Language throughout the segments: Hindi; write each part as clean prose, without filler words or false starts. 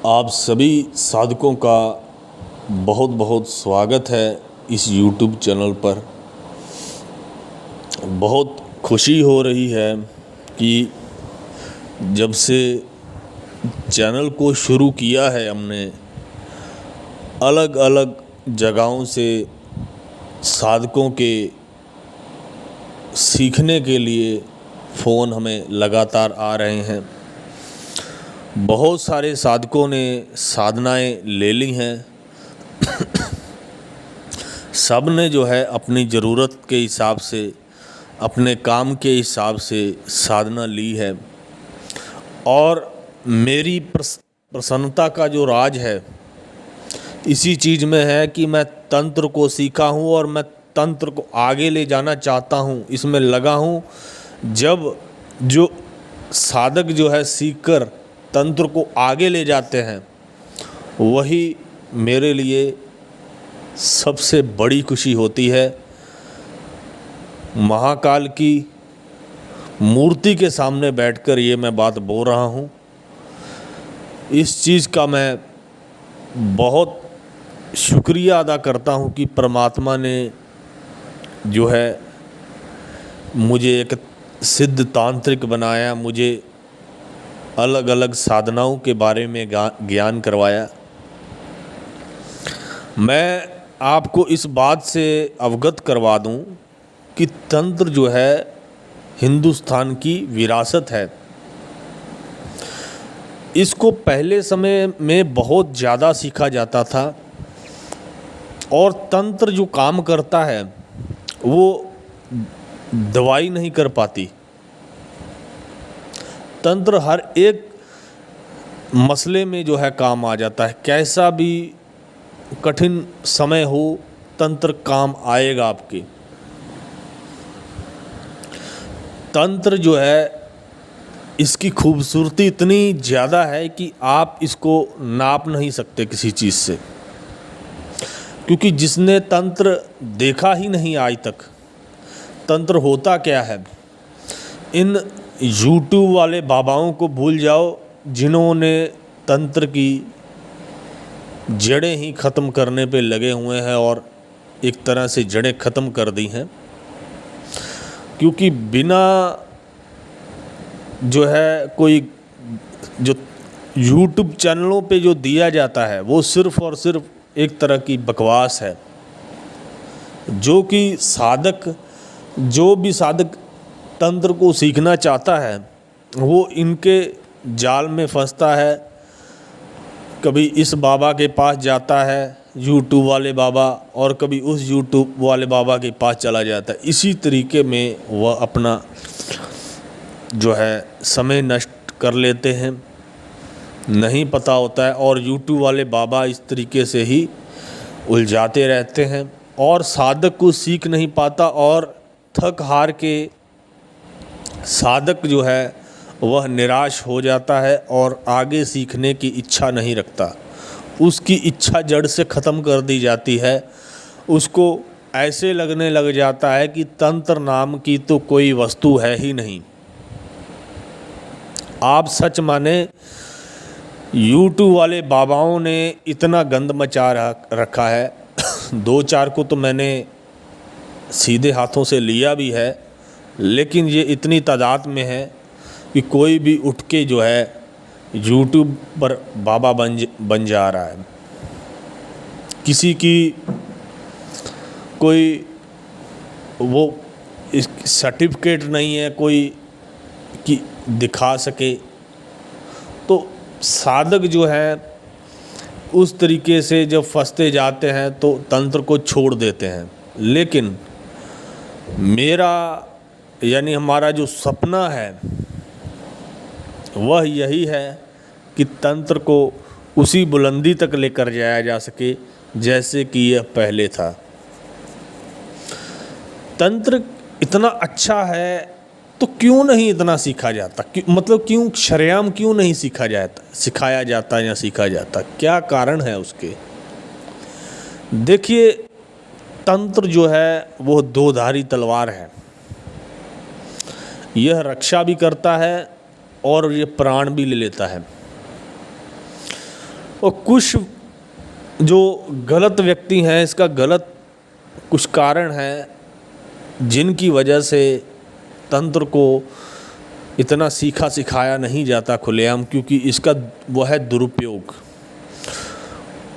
आप सभी साधकों का बहुत बहुत स्वागत है इस YouTube चैनल पर। बहुत खुशी हो रही है कि जब से चैनल को शुरू किया है हमने, अलग अलग जगहों से साधकों के सीखने के लिए फ़ोन हमें लगातार आ रहे हैं। बहुत सारे साधकों ने साधनाएं ले ली हैं। सब ने जो है अपनी ज़रूरत के हिसाब से, अपने काम के हिसाब से साधना ली है। और मेरी प्रसन्नता का जो राज है इसी चीज़ में है कि मैं तंत्र को सीखा हूँ और मैं तंत्र को आगे ले जाना चाहता हूँ, इसमें लगा हूँ। जब जो साधक जो है सीखकर तंत्र को आगे ले जाते हैं, वही मेरे लिए सबसे बड़ी खुशी होती है। महाकाल की मूर्ति के सामने बैठकर ये मैं बात बोल रहा हूँ। इस चीज़ का मैं बहुत शुक्रिया अदा करता हूँ कि परमात्मा ने जो है मुझे एक सिद्ध तांत्रिक बनाया, मुझे अलग अलग साधनाओं के बारे में ज्ञान करवाया। मैं आपको इस बात से अवगत करवा दूं कि तंत्र जो है हिंदुस्तान की विरासत है। इसको पहले समय में बहुत ज़्यादा सीखा जाता था और तंत्र जो काम करता है वो दवाई नहीं कर पाती। तंत्र हर एक मसले में जो है काम आ जाता है। कैसा भी कठिन समय हो, तंत्र काम आएगा आपके। तंत्र जो है इसकी खूबसूरती इतनी ज़्यादा है कि आप इसको नाप नहीं सकते किसी चीज़ से, क्योंकि जिसने तंत्र देखा ही नहीं आज तक, तंत्र होता क्या है। इन YouTube वाले बाबाओं को भूल जाओ जिन्होंने तंत्र की जड़ें ही ख़त्म करने पे लगे हुए हैं और एक तरह से जड़ें ख़त्म कर दी हैं। क्योंकि बिना जो है कोई जो YouTube चैनलों पे जो दिया जाता है वो सिर्फ़ और सिर्फ एक तरह की बकवास है, जो कि जो भी साधक तंत्र को सीखना चाहता है वो इनके जाल में फंसता है। कभी इस बाबा के पास जाता है YouTube वाले बाबा, और कभी उस YouTube वाले बाबा के पास चला जाता है। इसी तरीके में वह अपना जो है समय नष्ट कर लेते हैं, नहीं पता होता है। और YouTube वाले बाबा इस तरीके से ही उलझाते रहते हैं और साधक को सीख नहीं पाता, और थक हार के साधक जो है वह निराश हो जाता है और आगे सीखने की इच्छा नहीं रखता। उसकी इच्छा जड़ से ख़त्म कर दी जाती है। उसको ऐसे लगने लग जाता है कि तंत्र नाम की तो कोई वस्तु है ही नहीं। आप सच माने, YouTube वाले बाबाओं ने इतना गंद मचा रखा है। 2-4 को तो मैंने सीधे हाथों से लिया भी है, लेकिन ये इतनी तादाद में है कि कोई भी उठ के जो है YouTube पर बाबा बन जा रहा है। किसी की कोई वो सर्टिफिकेट नहीं है कोई कि दिखा सके, तो साधक जो है उस तरीके से जब फंसते जाते हैं तो तंत्र को छोड़ देते हैं। लेकिन मेरा यानी हमारा जो सपना है वह यही है कि तंत्र को उसी बुलंदी तक लेकर जाया जा सके जैसे कि यह पहले था। तंत्र इतना अच्छा है तो क्यों नहीं इतना सीखा जाता, मतलब क्यों शरेआम क्यों नहीं सिखाया जाता या सीखा जाता, क्या कारण है उसके। देखिए, तंत्र जो है वो दोधारी तलवार है। यह रक्षा भी करता है और ये प्राण भी ले लेता है। और कुछ जो गलत व्यक्ति हैं, इसका गलत कुछ कारण है जिनकी वजह से तंत्र को इतना सीखा सिखाया नहीं जाता खुलेआम, क्योंकि इसका वो है दुरुपयोग।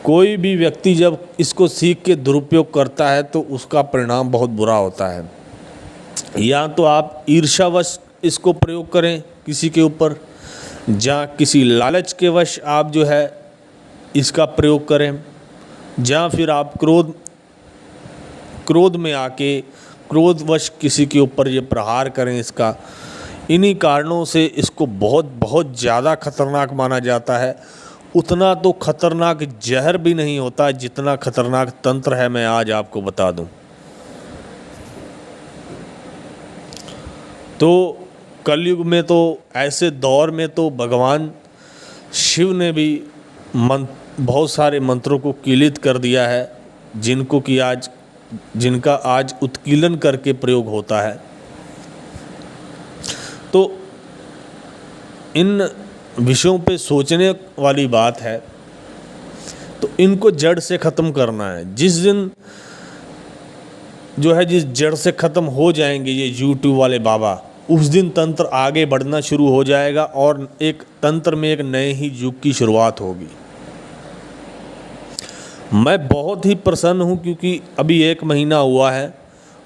कोई भी व्यक्ति जब इसको सीख के दुरुपयोग करता है तो उसका परिणाम बहुत बुरा होता है। या तो आप ईर्ष्यावश इसको प्रयोग करें किसी के ऊपर, या किसी लालच के वश आप जो है इसका प्रयोग करें, या फिर आप क्रोध में आके क्रोधवश किसी के ऊपर ये प्रहार करें इसका। इन्हीं कारणों से इसको बहुत बहुत ज़्यादा खतरनाक माना जाता है। उतना तो खतरनाक जहर भी नहीं होता जितना खतरनाक तंत्र है, मैं आज आपको बता दूं। तो कलयुग में तो ऐसे दौर में तो भगवान शिव ने भी बहुत सारे मंत्रों को कीलित कर दिया है, जिनका आज उत्कीलन करके प्रयोग होता है। तो इन विषयों पे सोचने वाली बात है। तो इनको जड़ से ख़त्म करना है। जिस दिन जो है जिस जड़ से ख़त्म हो जाएंगे ये यूट्यूब वाले बाबा, उस दिन तंत्र आगे बढ़ना शुरू हो जाएगा और एक तंत्र में एक नए ही युग की शुरुआत होगी। मैं बहुत ही प्रसन्न हूँ क्योंकि अभी 1 महीना हुआ है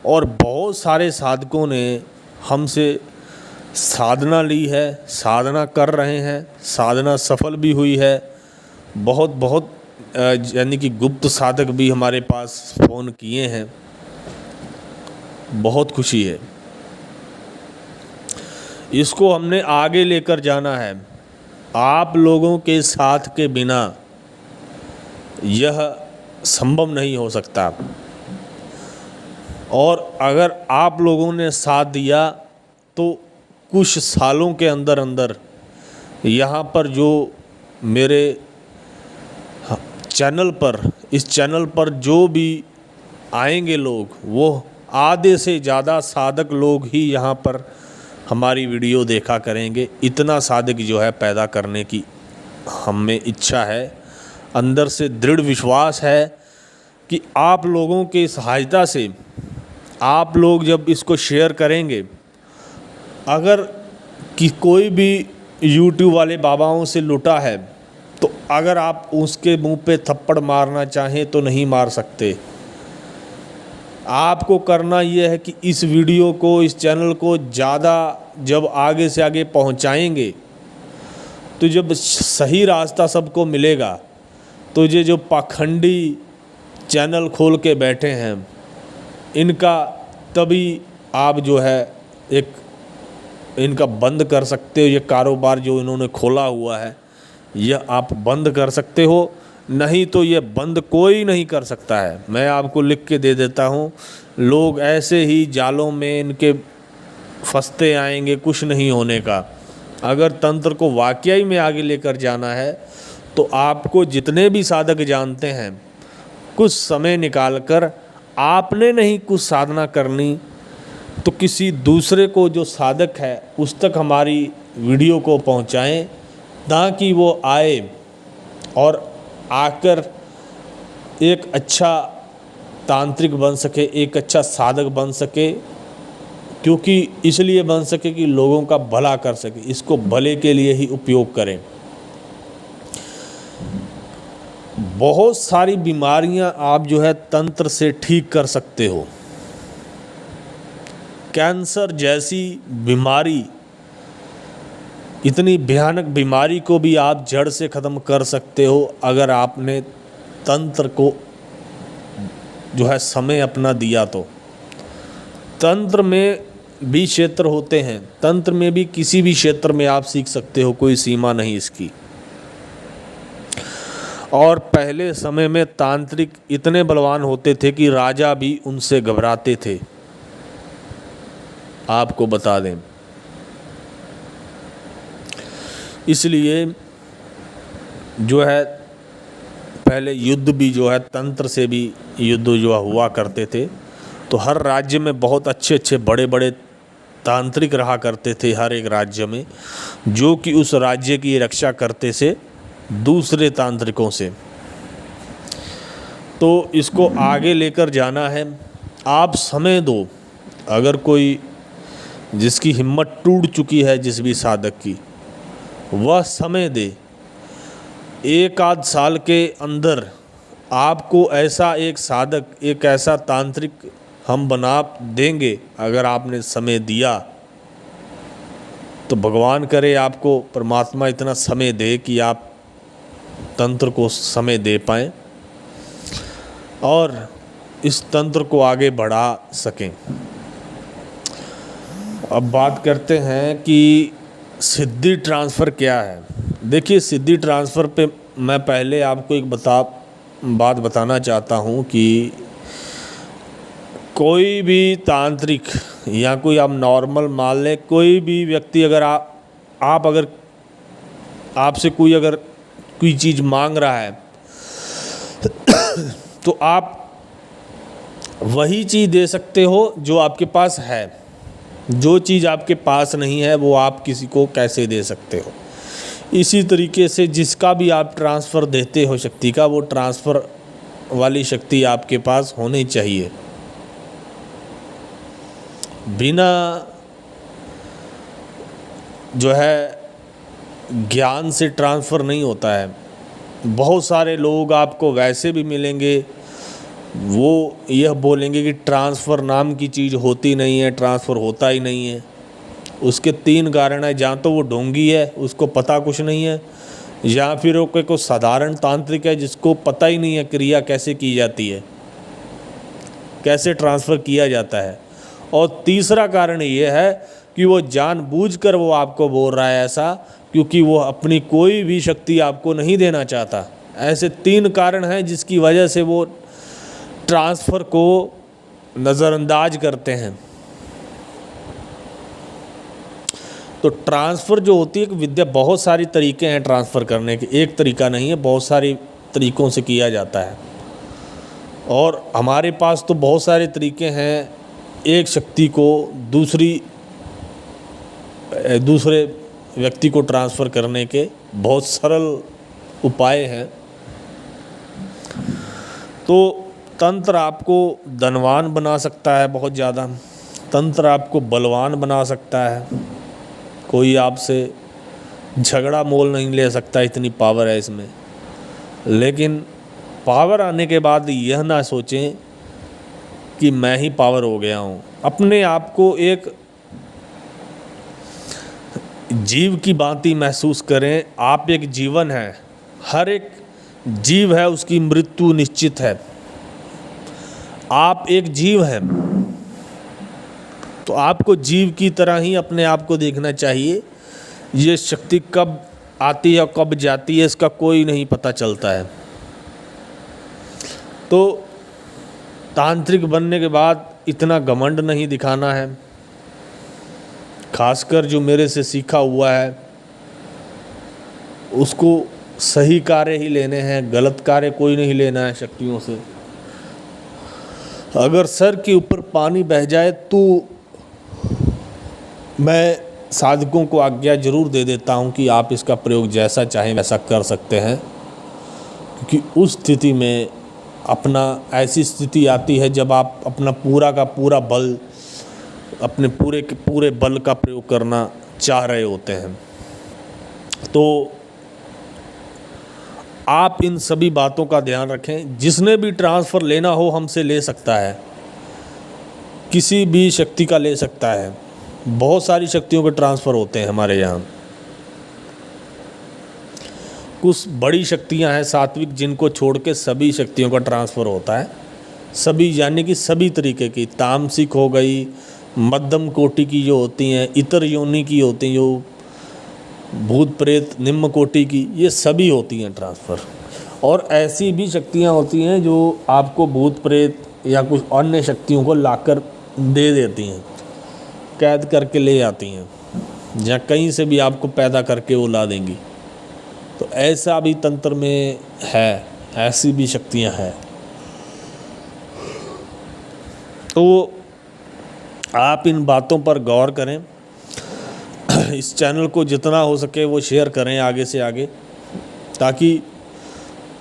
और बहुत सारे साधकों ने हमसे साधना ली है, साधना कर रहे हैं, साधना सफल भी हुई है। बहुत यानी कि गुप्त साधक भी हमारे पास फ़ोन किए हैं। बहुत खुशी है। इसको हमने आगे लेकर जाना है। आप लोगों के साथ के बिना यह संभव नहीं हो सकता। और अगर आप लोगों ने साथ दिया तो कुछ सालों के अंदर अंदर यहाँ पर जो मेरे चैनल पर, इस चैनल पर जो भी आएंगे लोग, वो आधे से ज़्यादा साधक लोग ही यहाँ पर हमारी वीडियो देखा करेंगे। इतना साधक जो है पैदा करने की हमें इच्छा है। अंदर से दृढ़ विश्वास है कि आप लोगों की सहायता से, आप लोग जब इसको शेयर करेंगे, अगर कि कोई भी यूट्यूब वाले बाबाओं से लुटा है तो अगर आप उसके मुंह पे थप्पड़ मारना चाहें तो नहीं मार सकते। आपको करना यह है कि इस वीडियो को, इस चैनल को ज़्यादा जब आगे से आगे पहुंचाएंगे तो जब सही रास्ता सबको मिलेगा तो ये जो पाखंडी चैनल खोल के बैठे हैं इनका तभी आप जो है एक इनका बंद कर सकते हो। ये कारोबार जो इन्होंने खोला हुआ है यह आप बंद कर सकते हो, नहीं तो ये बंद कोई नहीं कर सकता है। मैं आपको लिख के दे देता हूँ। लोग ऐसे ही जालों में इनके फंसते आएंगे, कुछ नहीं होने का। अगर तंत्र को वाकई में आगे लेकर जाना है तो आपको जितने भी साधक जानते हैं, कुछ समय निकालकर आपने नहीं कुछ साधना करनी तो किसी दूसरे को जो साधक है उस तक हमारी वीडियो को पहुंचाएं, ताकि वो आए और आकर एक अच्छा तांत्रिक बन सके, एक अच्छा साधक बन सके। क्योंकि इसलिए बन सके कि लोगों का भला कर सके, इसको भले के लिए ही उपयोग करें। बहुत सारी बीमारियां आप जो है तंत्र से ठीक कर सकते हो। कैंसर जैसी बीमारी, इतनी भयानक बीमारी को भी आप जड़ से ख़त्म कर सकते हो अगर आपने तंत्र को जो है समय अपना दिया तो। तंत्र में भी क्षेत्र होते हैं, तंत्र में भी किसी भी क्षेत्र में आप सीख सकते हो, कोई सीमा नहीं इसकी। और पहले समय में तांत्रिक इतने बलवान होते थे कि राजा भी उनसे घबराते थे। आपको बता दें, इसलिए जो है पहले युद्ध भी जो है तंत्र से भी युद्ध जो हुआ करते थे। तो हर राज्य में बहुत अच्छे अच्छे बड़े बड़े तांत्रिक रहा करते थे हर एक राज्य में, जो कि उस राज्य की रक्षा करते थे दूसरे तांत्रिकों से। तो इसको आगे लेकर जाना है। आप समय दो। अगर कोई जिसकी हिम्मत टूट चुकी है जिस भी साधक की, वह समय दे। एक आध साल के अंदर आपको ऐसा एक साधक, एक ऐसा तांत्रिक हम बना देंगे। अगर आपने समय दिया तो भगवान करे आपको परमात्मा इतना समय दे कि आप तंत्र को समय दे पाएँ और इस तंत्र को आगे बढ़ा सकें। अब बात करते हैं कि सिद्धि ट्रांसफ़र क्या है। देखिए, सिद्धि ट्रांसफ़र पे मैं पहले आपको एक बात बताना चाहता हूँ कि कोई भी तांत्रिक या कोई आप नॉर्मल मान लें, कोई भी व्यक्ति अगर आप अगर आपसे कोई चीज़ मांग रहा है तो आप वही चीज़ दे सकते हो जो आपके पास है। जो चीज़ आपके पास नहीं है वो आप किसी को कैसे दे सकते हो। इसी तरीके से जिसका भी आप ट्रांसफ़र देते हो शक्ति का, वो ट्रांसफ़र वाली शक्ति आपके पास होनी चाहिए। बिना जो है ज्ञान से ट्रांसफ़र नहीं होता है। बहुत सारे लोग आपको वैसे भी मिलेंगे, वो यह बोलेंगे कि ट्रांसफ़र नाम की चीज़ होती नहीं है, ट्रांसफ़र होता ही नहीं है। उसके 3 कारण है। जहाँ तो वो ढोंगी है, उसको पता कुछ नहीं है, या फिर वो कोई साधारण तांत्रिक है जिसको पता ही नहीं है क्रिया कैसे की जाती है, कैसे ट्रांसफ़र किया जाता है। और तीसरा कारण ये है कि वो जानबूझकर वो आपको बोल रहा है ऐसा, क्योंकि वो अपनी कोई भी शक्ति आपको नहीं देना चाहता। ऐसे 3 कारण हैं जिसकी वजह से वो ट्रांसफ़र को नज़रअंदाज करते हैं। तो ट्रांसफ़र जो होती है एक विद्या, बहुत सारी तरीके हैं ट्रांसफ़र करने के, एक तरीका नहीं है, बहुत सारी तरीक़ों से किया जाता है। और हमारे पास तो बहुत सारे तरीके हैं एक शक्ति को दूसरे व्यक्ति को ट्रांसफ़र करने के, बहुत सरल उपाय हैं। तो तंत्र आपको धनवान बना सकता है बहुत ज़्यादा, तंत्र आपको बलवान बना सकता है। कोई आपसे झगड़ा मोल नहीं ले सकता, इतनी पावर है इसमें। लेकिन पावर आने के बाद यह ना सोचें कि मैं ही पावर हो गया हूँ। अपने आप को एक जीव की भांति महसूस करें। आप एक जीवन है, हर एक जीव है, उसकी मृत्यु निश्चित है। आप एक जीव हैं, तो आपको जीव की तरह ही अपने आप को देखना चाहिए। ये शक्ति कब आती है और कब जाती है इसका कोई नहीं पता चलता है। तो तांत्रिक बनने के बाद इतना घमंड नहीं दिखाना है। खासकर जो मेरे से सीखा हुआ है उसको सही कार्य ही लेने हैं, गलत कार्य कोई नहीं लेना है शक्तियों से। अगर सर के ऊपर पानी बह जाए तो मैं साधकों को आज्ञा जरूर दे देता हूं कि आप इसका प्रयोग जैसा चाहें वैसा कर सकते हैं, क्योंकि उस स्थिति में ऐसी स्थिति आती है जब आप अपना पूरा का पूरा बल, अपने पूरे के पूरे बल का प्रयोग करना चाह रहे होते हैं। तो आप इन सभी बातों का ध्यान रखें। जिसने भी ट्रांसफ़र लेना हो हमसे ले सकता है, किसी भी शक्ति का ले सकता है। बहुत सारी शक्तियों के ट्रांसफ़र होते हैं हमारे यहाँ। कुछ बड़ी शक्तियाँ हैं सात्विक, जिनको छोड़ के सभी शक्तियों का ट्रांसफ़र होता है। सभी यानी कि सभी तरीके की, तामसिक हो गई, मध्यम कोटि की जो होती हैं, इतर योनि की होती हैं, जो भूत प्रेत निम्न कोटि की, ये सभी होती हैं ट्रांसफ़र। और ऐसी भी शक्तियाँ होती हैं जो आपको भूत प्रेत या कुछ अन्य शक्तियों को लाकर दे देती हैं, कैद करके ले आती हैं, या कहीं से भी आपको पैदा करके वो ला देंगी। तो ऐसा भी तंत्र में है, ऐसी भी शक्तियाँ हैं। तो आप इन बातों पर गौर करें। इस चैनल को जितना हो सके वो शेयर करें आगे से आगे, ताकि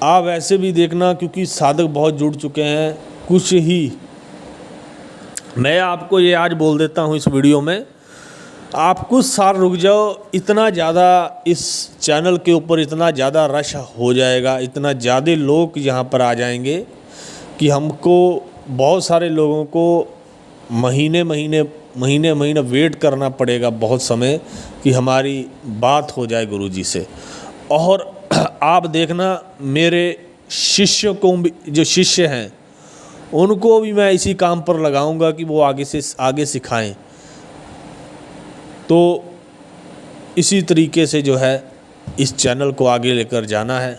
आप ऐसे भी देखना, क्योंकि साधक बहुत जुड़ चुके हैं। कुछ ही मैं आपको ये आज बोल देता हूँ इस वीडियो में, आप कुछ साल रुक जाओ, इतना ज़्यादा इस चैनल के ऊपर इतना ज़्यादा रश हो जाएगा, इतना ज़्यादा लोग यहाँ पर आ जाएंगे कि हमको बहुत सारे लोगों को महीने वेट करना पड़ेगा बहुत समय कि हमारी बात हो जाए गुरुजी से। और आप देखना, मेरे शिष्यों को भी, जो शिष्य हैं उनको भी मैं इसी काम पर लगाऊंगा कि वो आगे सिखाएं। तो इसी तरीके से जो है इस चैनल को आगे लेकर जाना है।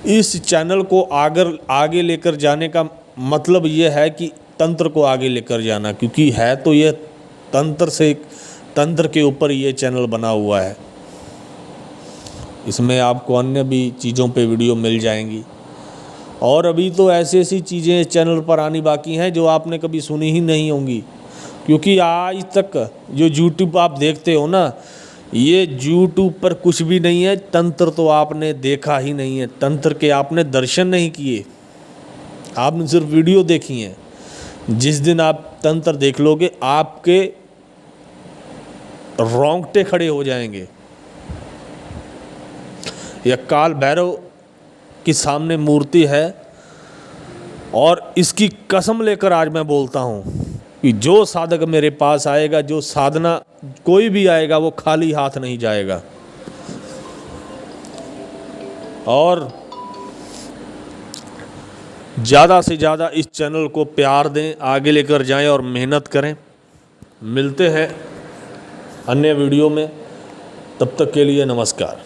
इस चैनल को आगे लेकर जाने का मतलब ये है कि तंत्र को आगे लेकर जाना, क्योंकि है तो ये तंत्र के ऊपर ये चैनल बना हुआ है। इसमें आपको अन्य भी चीज़ों पे वीडियो मिल जाएंगी, और अभी तो ऐसी चीज़ें इस चैनल पर आनी बाकी हैं जो आपने कभी सुनी ही नहीं होंगी। क्योंकि आज तक जो यूट्यूब आप देखते हो ना, ये यूट्यूब पर कुछ भी नहीं है। तंत्र तो आपने देखा ही नहीं है, तंत्र के आपने दर्शन नहीं किए, आपने सिर्फ वीडियो देखी है। जिस दिन आप तंत्र देख लोगे, आपके रोंगटे खड़े हो जाएंगे। यह काल भैरव की सामने मूर्ति है, और इसकी कसम लेकर आज मैं बोलता हूँ कि जो साधक मेरे पास आएगा, जो साधना कोई भी आएगा, वो खाली हाथ नहीं जाएगा। और ज़्यादा से ज़्यादा इस चैनल को प्यार दें, आगे लेकर जाएं और मेहनत करें। मिलते हैं अन्य वीडियो में, तब तक के लिए नमस्कार।